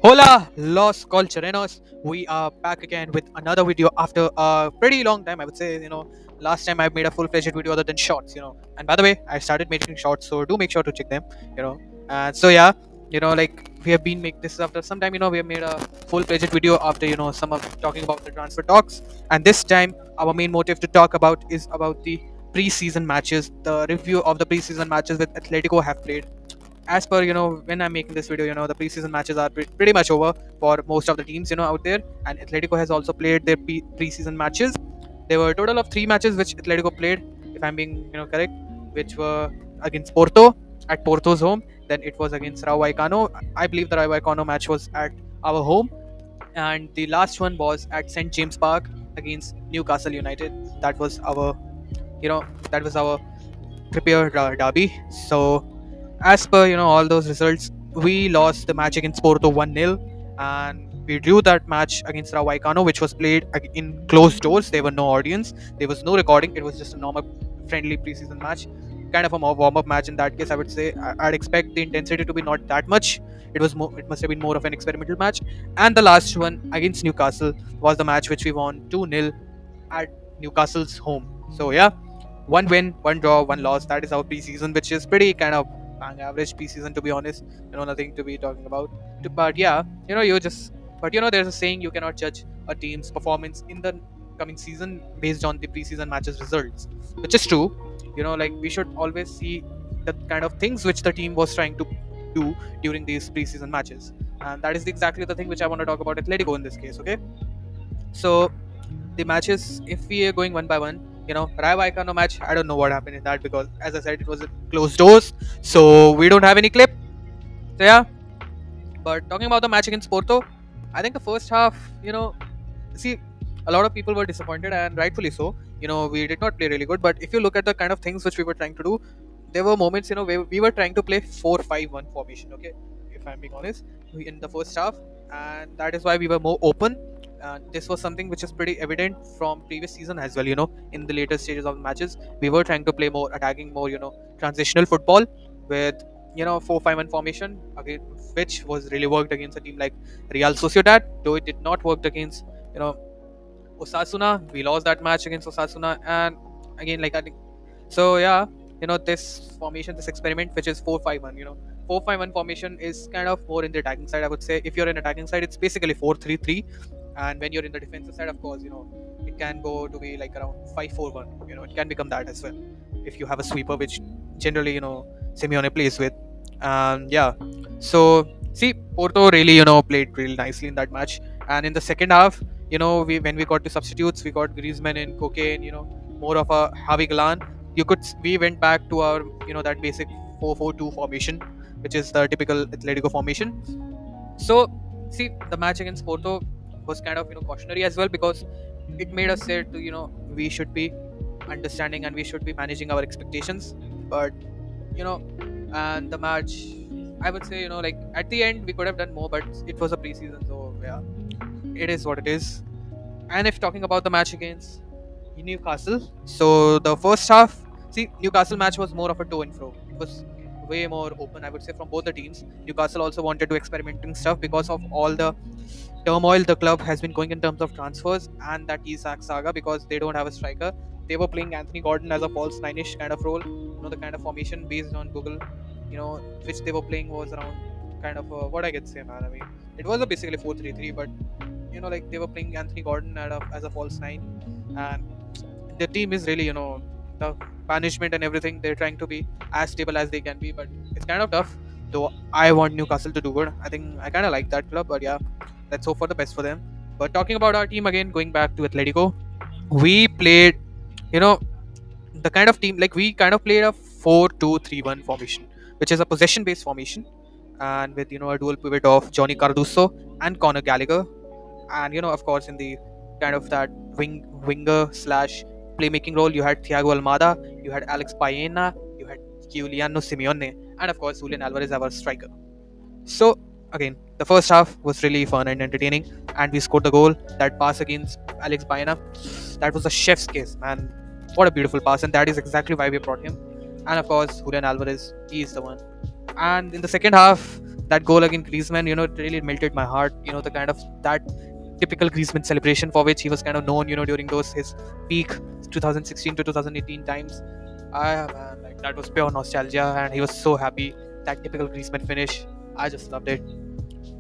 Hola, Los Colchorenos. We are back again with another video after a pretty long time. I would say, last time I made a full-fledged video other than shorts. And by the way, I started making shorts, so do make sure to check them, you know. And so, yeah, like we have been make this after some time, we have made a full-fledged video after, some of talking about the transfer talks. And this time, our main motive to talk about is about the preseason matches, the review of the preseason matches that Atletico have played. As per when I'm making this video, the preseason matches are pretty much over for most of the teams out there, and Atletico has also played their preseason matches. There were a total of 3 matches which Atletico played, if I'm being correct, which were against Porto at Porto's home. Then it was against Rayo Vallecano. I believe the Rayo Vallecano match was at our home, and the last one was at St James Park against Newcastle United. That was our you know that was our prepared derby. So as per all those results, we lost the match against Porto 1-0, and we drew that match against Rayo Vallecano, which was played in closed doors. There were no audience, there was no recording. It was just a normal friendly preseason match, kind of a more warm-up match. In that case, I would say I'd expect the intensity to be not that much. It must have been more of an experimental match. And the last one against Newcastle was the match which we won 2-0 at Newcastle's home. So yeah, one win, one draw, one loss. That is our preseason, which is pretty kind of bang average preseason, to be honest. Nothing to be talking about. But yeah, you just but there's a saying: you cannot judge a team's performance in the coming season based on the preseason matches results, which is true. Like we should always see the kind of things which the team was trying to do during these preseason matches, and that is exactly the thing which I want to talk about Atletico in this case. Okay, so the matches, if we are going one by one, Rayo Vallecano match, I don't know what happened in that, because as I said, it was closed doors, so we don't have any clip. So yeah, but talking about the match against Porto, I think the first half, see, a lot of people were disappointed, and rightfully so. We did not play really good, but if you look at the kind of things which we were trying to do, there were moments, where we were trying to play 4-5-1 formation. Okay, if I'm being honest, in the first half, and that is why we were more open. This was something which is pretty evident from previous season as well. In the later stages of the matches, we were trying to play more attacking, more transitional football with 4-5-1 formation again, which was really worked against a team like Real Sociedad, though it did not work against you know Osasuna. We lost that match against Osasuna, and again, like I think so. Yeah, this formation, this experiment, which is 4-5-1. 4-5-1 formation is kind of more in the attacking side. I would say if you're in attacking side, it's basically 4-3-3, and when you're in the defensive side, of course, it can go to be like around 5-4-1. It can become that as well if you have a sweeper, which generally Simeone plays with. And yeah, so see, Porto really played really nicely in that match, and in the second half, we when we got to substitutes, we got Griezmann and Cocaine, more of a Javi Galan. We went back to our that basic 4-4-2 formation, which is the typical Atletico formation. So see, the match against Porto was kind of cautionary as well, because it made us say to we should be understanding and we should be managing our expectations. But you know and the match, I would say, like at the end we could have done more, but it was a preseason, so yeah, it is what it is. And if talking about the match against Newcastle, so the first half, see, Newcastle match was more of a to and fro. It was way more open, I would say, from both the teams. Newcastle also wanted to experimenting stuff because of all the turmoil the club has been going in terms of transfers and that Isak saga, because they don't have a striker. They were playing Anthony Gordon as a false nine-ish kind of role. The kind of formation based on Google, which they were playing was around kind of what I can say, man. I mean, it was a basically 4-3-3, but like they were playing Anthony Gordon as a false nine, and the team is really the management and everything. They're trying to be as stable as they can be, but it's kind of tough. Though I want Newcastle to do good. I think I kind of like that club, but yeah, let's hope for the best for them. But talking about our team again, going back to Atletico, we played, you know, the kind of team, like we kind of played a 4-2-3-1 formation, which is a possession-based formation, and with a dual pivot of Johnny Cardoso and Conor Gallagher, and of course, in the kind of that winger slash playmaking role, you had Thiago Almada, you had Alex Baena, you had Giuliano Simeone, and of course Julian Alvarez, our striker. So again, the first half was really fun and entertaining, and we scored the goal. That pass against Alex Baena, that was a chef's kiss, man. What a beautiful pass, and that is exactly why we brought him. And of course, Julian Alvarez, he is the one. And in the second half, that goal against Griezmann, it really melted my heart. The kind of that typical Griezmann celebration for which he was kind of known, during those his peak 2016 to 2018 times. Man, like that was pure nostalgia, and he was so happy. That typical Griezmann finish, I just loved it.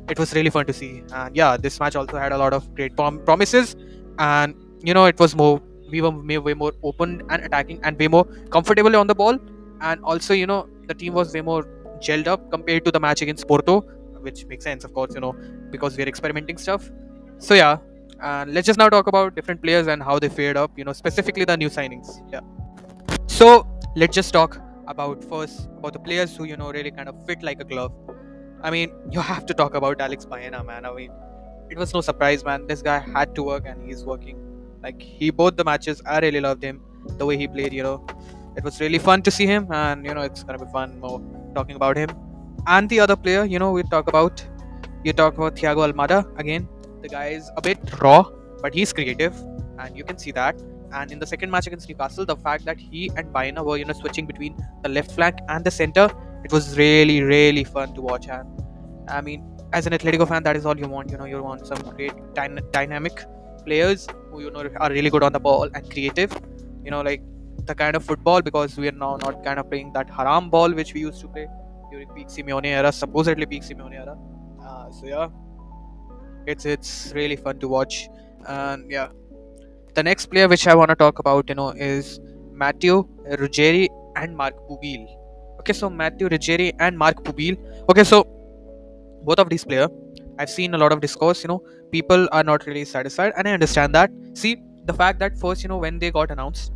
It was really fun to see, and yeah, this match also had a lot of great promises, and it was more we were way more open and attacking and way more comfortable on the ball, and also the team was way more gelled up compared to the match against Porto, which makes sense, of course, because we're experimenting stuff. So yeah, and let's just now talk about different players and how they fared up, specifically the new signings. Yeah. So let's just talk about first about the players who really kind of fit like a glove. I mean, you have to talk about Alex Baena, man. I mean, it was no surprise, man. This guy had to work, and he's working. Like he both the matches, I really loved him. The way he played, it was really fun to see him, and it's gonna be fun more talking about him. And the other player, we talk about you talk about Thiago Almada again. The guy is a bit raw, but he's creative, and you can see that. And in the second match against Newcastle, the fact that he and Baena were, switching between the left flank and the center, it was really, really fun to watch. And I mean, as an Atletico fan, that is all you want. You want some great dynamic players who are really good on the ball and creative. Like the kind of football, because we are now not kind of playing that haram ball which we used to play during peak Simeone era, supposedly peak Simeone era. So yeah, it's really fun to watch. And yeah, the next player which I want to talk about, is Matteo Ruggeri and Mark Bubil. Okay, so Matteo Ruggeri and Mark Bubil. Okay, so both of these players, I've seen a lot of discourse. People are not really satisfied, and I understand that. See, the fact that first, when they got announced,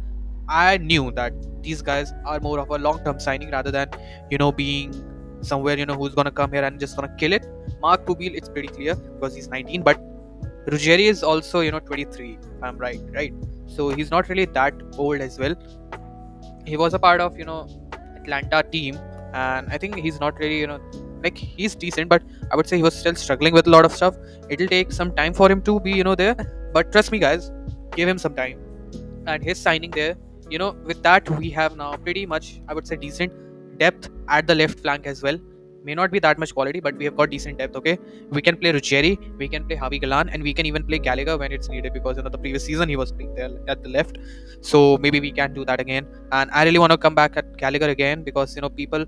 I knew that these guys are more of a long-term signing rather than being somewhere who's gonna come here and just gonna kill it. Mark Pubil, it's pretty clear because he's 19, but Ruggeri is also 23. If I'm right? So he's not really that old as well. He was a part of Atlanta team, and I think he's not really like he's decent, but I would say he was still struggling with a lot of stuff. It'll take some time for him to be there, but trust me, guys, give him some time. And his signing there, with that we have now pretty much, I would say, decent depth at the left flank as well. May not be that much quality, but we have got decent depth. Okay, we can play Ruggeri, we can play Javi Galan, and we can even play Gallagher when it's needed, because the previous season he was playing there at the left. So maybe we can do that again. And I really want to come back at Gallagher again, because people,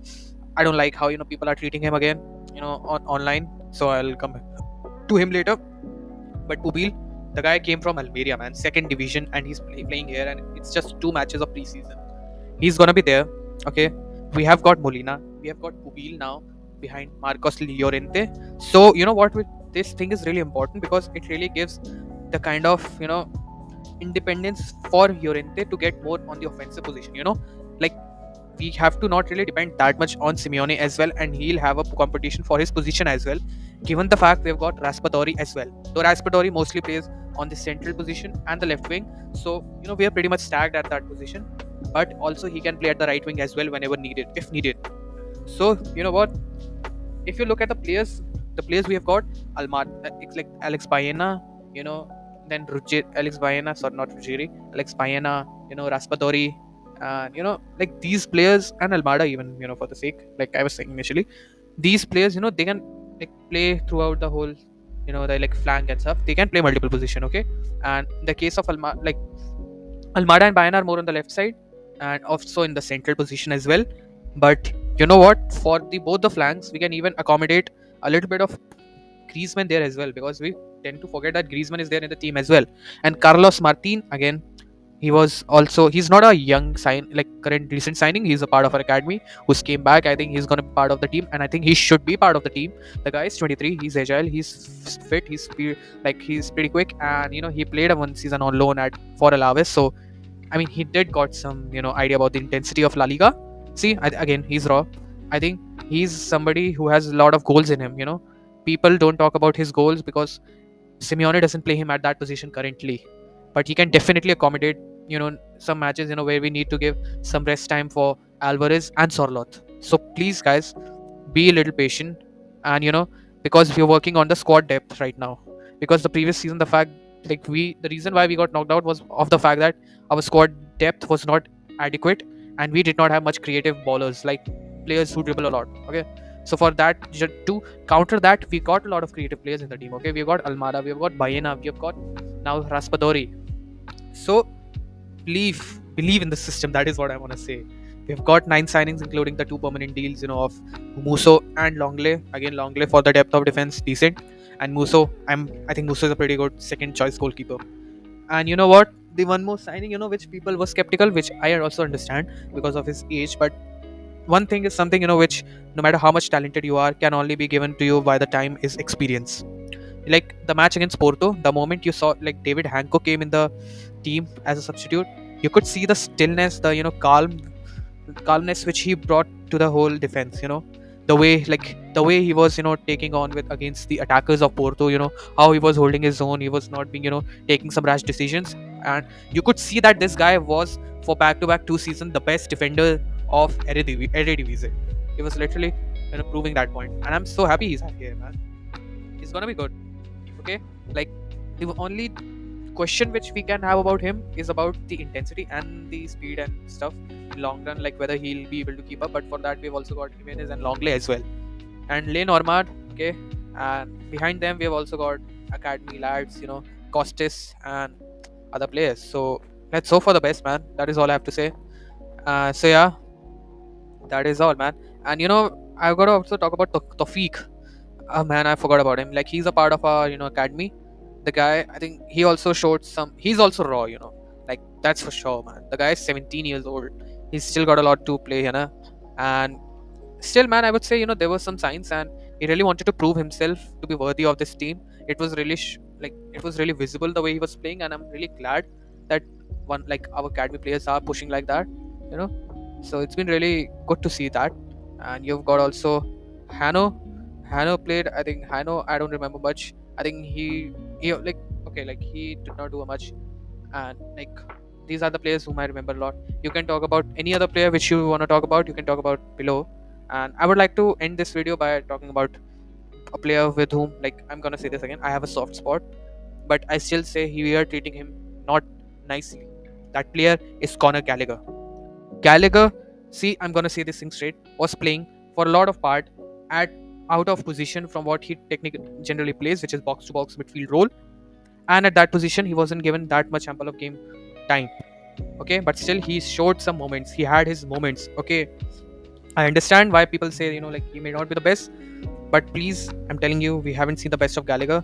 I don't like how people are treating him again, online. So I'll come to him later. But Pubil, the guy came from Almeria, man, second division, and he's playing here, and it's just 2 matches of preseason. He's gonna be there. Okay, we have got Molina, we have got Pubil now behind Marcos Llorente. So what? This thing is really important because it really gives the kind of independence for Llorente to get more on the offensive position. Like we have to not really depend that much on Simeone as well, and he'll have a competition for his position as well. Given the fact we've got Raspadori as well, though Raspadori mostly plays on the central position and the left wing, so we are pretty much stacked at that position. But also he can play at the right wing as well whenever needed, if needed. So what? If you look at the players we have got, it's like Alex Baena, then Alex Baena, sorry, not Ruggieri, Alex Baena, Raspadori, and like these players, and Almada even, for the sake, like I was saying initially, these players, they can like play throughout the whole, the like flank and stuff. They can play multiple position, okay. And in the case of Almada and Bayan are more on the left side and also in the central position as well. But you know what? For the both the flanks, we can even accommodate a little bit of Griezmann there as well, because we tend to forget that Griezmann is there in the team as well. And Carlos Martin, again, he's not a young current recent signing. He's a part of our academy who's came back. I think he's gonna be part of the team, and I think he should be part of the team. The guy is 23. He's agile. He's fit. He's pretty quick, and he played a 1 season on loan at for Alaves. So I mean, he did got some idea about the intensity of La Liga. See, again, he's raw. I think he's somebody who has a lot of goals in him. People don't talk about his goals because Simeone doesn't play him at that position currently, but he can definitely accommodate some matches where we need to give some rest time for Alvarez and Sorloth. So please, guys, be a little patient, and because we're working on the squad depth right now. Because the previous season, the reason why we got knocked out was of the fact that our squad depth was not adequate, and we did not have much creative ballers, like players who dribble a lot. Okay, So for that, to counter that, we got a lot of creative players in the team. Okay, we've got Almada, we've got Baena, we've got now Raspadori. So believe in the system. That is what I want to say. We've got 9 signings, including the 2 permanent deals, of Muso and Longley. Again, Longley for the depth of defense, decent, and Muso. I think Muso is a pretty good second choice goalkeeper. And you know what? The one more signing, which people were skeptical, which I also understand because of his age. But one thing is something, which no matter how much talented you are, can only be given to you by the time is experience. Like the match against Porto, the moment you saw like David Hancock came in the team as a substitute, you could see the stillness, the calmness which he brought to the whole defense. The way he was taking on with against the attackers of Porto. How he was holding his own. He was not being taking some rash decisions, and you could see that this guy was for back-to-back 2 seasons the best defender of Eredivisie. He was literally proving that point, and I'm so happy he's here, man. He's gonna be good. Okay, like the only question which we can have about him is about the intensity and the speed and stuff in long run, like whether he'll be able to keep up. But for that, we've also got Jimenez and Longley as well, and Lane Ormad. Okay, and behind them we have also got academy lads, Costis and other players. So let's hope for the best, man. That is all I have to say. So yeah, that is all, man. And I've got to also talk about Tofik. Oh man, I forgot about him. Like he's a part of our academy. The guy, I think he also showed some. He's also raw, like that's for sure, man. The guy is 17 years old. He's still got a lot to play, and still, man, I would say there were some signs, and he really wanted to prove himself to be worthy of this team. It was really it was really visible the way he was playing, and I'm really glad that one like our academy players are pushing like that, you know. So it's been really good to see that. And you've got also Hano. Hano played. I think Hano. I don't remember much. I think he like okay, like he did not do much, and like these are the players whom I remember a lot. You can talk about any other player which you want to talk about. You can talk about below. And I would like to end this video by talking about a player with whom, like, I'm gonna say this again, I have a soft spot, but I still say we are treating him not nicely. That player is Conor Gallagher. Gallagher, see, I'm gonna say this thing straight, was playing for a lot of part at out of position from what he technically generally plays, which is box to box midfield role. And at that position, he wasn't given that much ample of game time. Okay, but still he showed some moments. He had his moments. Okay, I understand why people say like he may not be the best, but please, I'm telling you, we haven't seen the best of Gallagher.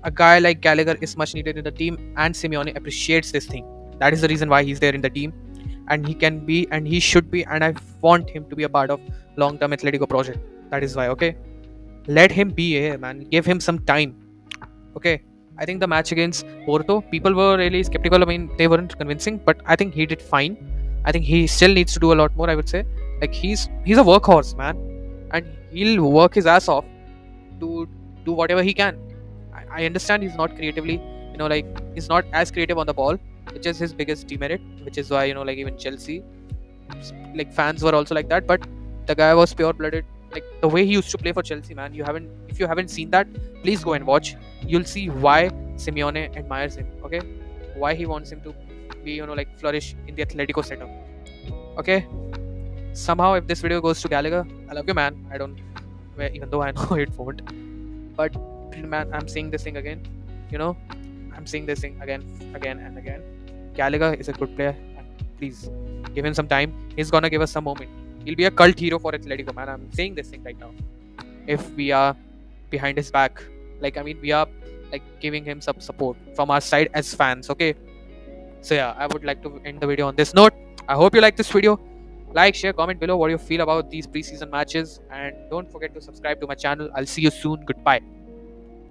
A guy like Gallagher is much needed in the team, and Simeone appreciates this thing. That is the reason why he's there in the team, and he can be, and he should be, and I want him to be a part of long-term Atletico project. That is why. Okay, let him be here, man. Give him some time. Okay, I think the match against Porto, people were really skeptical. I mean, they weren't convincing, but I think he did fine. I think he still needs to do a lot more, I would say. Like he's a workhorse, man, and he'll work his ass off to do whatever he can. I understand he's not creatively, like he's not as creative on the ball, which is his biggest demerit, which is why like even Chelsea, like fans were also like that. But the guy was pure blooded. Like the way he used to play for Chelsea, man. If you haven't seen that, please go and watch. You'll see why Simeone admires him. Okay, why he wants him to be, like flourish in the Atletico setup. Okay, somehow if this video goes to Gallagher, I love you, man. I don't, even though I know it won't. But man, I'm saying this thing again. You know, I'm saying this thing again and again. Gallagher is a good player, and please give him some time. He's gonna give us some moment. He'll be a cult hero for Atletico, man. I'm saying this thing right now. If we are behind his back, like I mean, we are like giving him some support from our side as fans. Okay. So yeah, I would like to end the video on this note. I hope you like this video. Like, share, comment below what you feel about these preseason matches, and don't forget to subscribe to my channel. I'll see you soon. Goodbye.